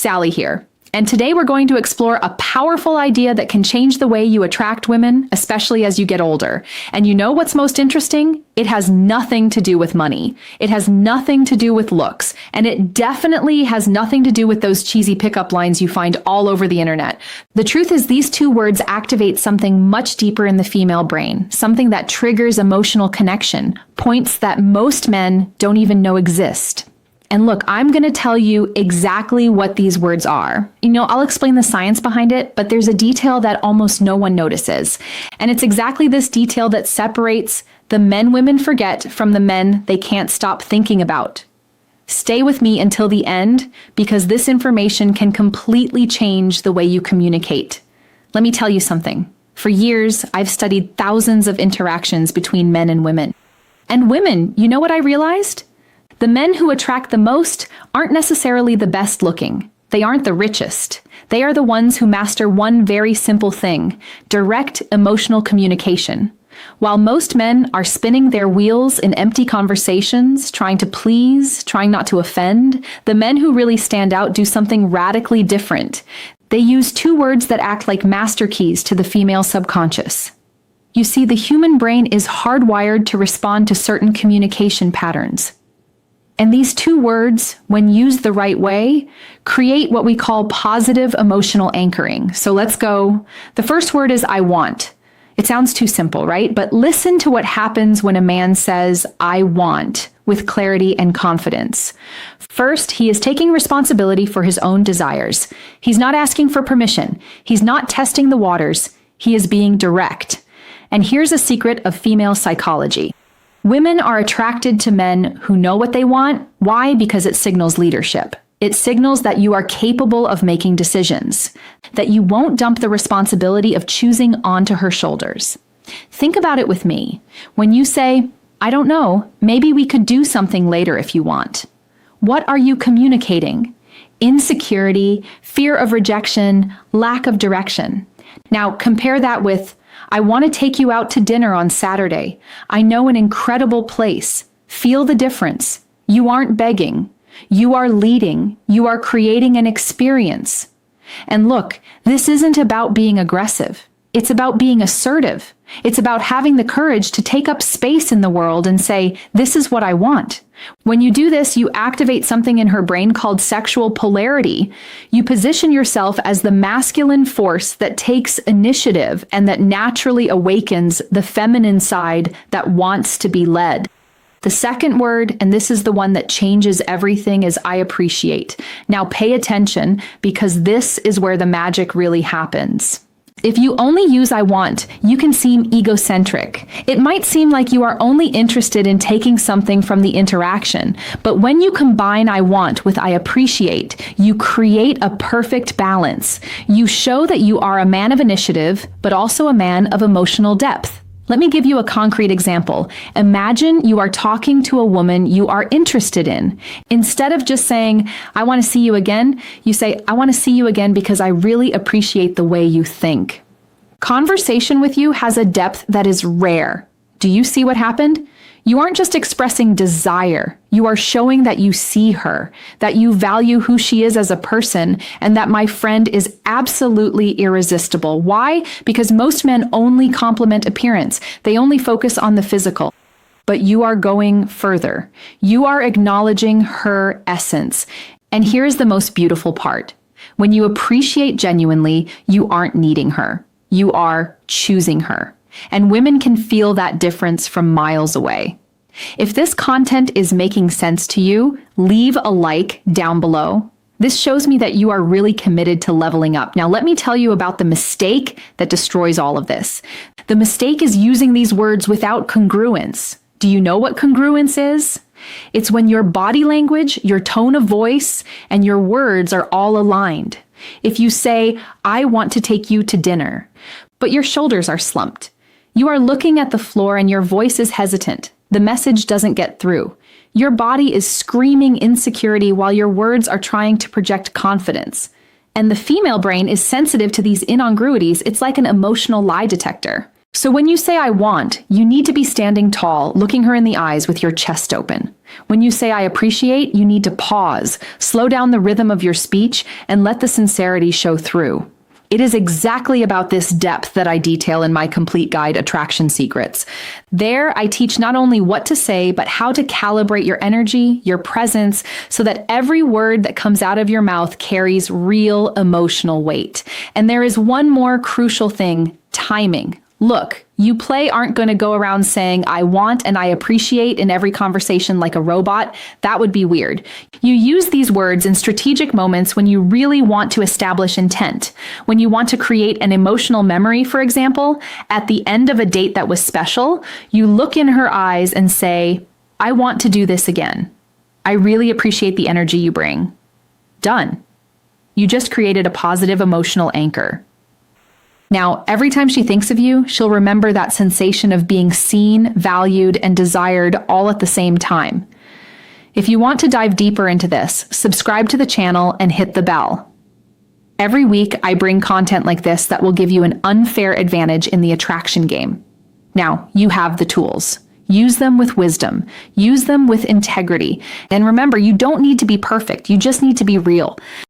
Sally here. And today we're going to explore a powerful idea that can change the way you attract women, especially as you get older. And you know what's most interesting? It has nothing to do with money. It has nothing to do with looks. And it definitely has nothing to do with those cheesy pickup lines you find all over the internet. The truth is these two words activate something much deeper in the female brain, something that triggers emotional connection, points that most men don't even know exist. And look, I'm going to tell you exactly what these words are. I'll explain the science behind it, but there's a detail that almost no one notices. And it's exactly this detail that separates the men women forget from the men they can't stop thinking about. Stay with me until the end, because this information can completely change the way you communicate. Let me tell you something. For years, I've studied thousands of interactions between men and women. And women, you know what I realized? The men who attract the most aren't necessarily the best looking. They aren't the richest. They are the ones who master one very simple thing: direct emotional communication. While most men are spinning their wheels in empty conversations, trying to please, trying not to offend, the men who really stand out do something radically different. They use two words that act like master keys to the female subconscious. You see, the human brain is hardwired to respond to certain communication patterns. And these two words, when used the right way, create what we call positive emotional anchoring. So let's go. The first word is I want. It sounds too simple, right? But listen to what happens when a man says, I want, with clarity and confidence. First, he is taking responsibility for his own desires. He's not asking for permission. He's not testing the waters. He is being direct. And here's a secret of female psychology. Women are attracted to men who know what they want. Why? Because it signals leadership. It signals that you are capable of making decisions, that you won't dump the responsibility of choosing onto her shoulders. Think about it with me. When you say, I don't know, maybe we could do something later if you want. What are you communicating? Insecurity, fear of rejection, lack of direction. Now compare that with, I want to take you out to dinner on Saturday. I know an incredible place. Feel the difference. You aren't begging. You are leading. You are creating an experience. And look, this isn't about being aggressive. It's about being assertive. It's about having the courage to take up space in the world and say, this is what I want. When you do this, you activate something in her brain called sexual polarity. You position yourself as the masculine force that takes initiative and that naturally awakens the feminine side that wants to be led. The second word, and this is the one that changes everything, is I appreciate. Now pay attention, because this is where the magic really happens. If you only use I want, you can seem egocentric. It might seem like you are only interested in taking something from the interaction, but when you combine I want with I appreciate, you create a perfect balance. You show that you are a man of initiative, but also a man of emotional depth. Let me give you a concrete example. Imagine you are talking to a woman you are interested in. Instead of just saying, I want to see you again, you say, I want to see you again because I really appreciate the way you think. Conversation with you has a depth that is rare. Do you see what happened? You aren't just expressing desire. You are showing that you see her, that you value who she is as a person, and that my friend is absolutely irresistible. Why? Because most men only compliment appearance. They only focus on the physical. But you are going further. You are acknowledging her essence. And here's the most beautiful part. When you appreciate genuinely, you aren't needing her. You are choosing her. And women can feel that difference from miles away. If this content is making sense to you, leave a like down below. This shows me that you are really committed to leveling up. Now, let me tell you about the mistake that destroys all of this. The mistake is using these words without congruence. Do you know what congruence is? It's when your body language, your tone of voice, and your words are all aligned. If you say, I want to take you to dinner, but your shoulders are slumped, you are looking at the floor and your voice is hesitant. The message doesn't get through. Your body is screaming insecurity while your words are trying to project confidence. And the female brain is sensitive to these incongruities. It's like an emotional lie detector. So when you say I want, you need to be standing tall, looking her in the eyes with your chest open. When you say I appreciate, you need to pause, slow down the rhythm of your speech, and let the sincerity show through. It is exactly about this depth that I detail in my complete guide, Attraction Secrets. There, I teach not only what to say, but how to calibrate your energy, your presence, so that every word that comes out of your mouth carries real emotional weight. And there is one more crucial thing: timing. Look, you aren't going to go around saying I want and I appreciate in every conversation like a robot. That would be weird. You use these words in strategic moments when you really want to establish intent. When you want to create an emotional memory, for example, at the end of a date that was special, you look in her eyes and say, I want to do this again. I really appreciate the energy you bring. Done. You just created a positive emotional anchor. Now, every time she thinks of you, she'll remember that sensation of being seen, valued, and desired all at the same time. If you want to dive deeper into this, subscribe to the channel and hit the bell. Every week, I bring content like this that will give you an unfair advantage in the attraction game. Now, you have the tools. Use them with wisdom. Use them with integrity. And remember, you don't need to be perfect. You just need to be real.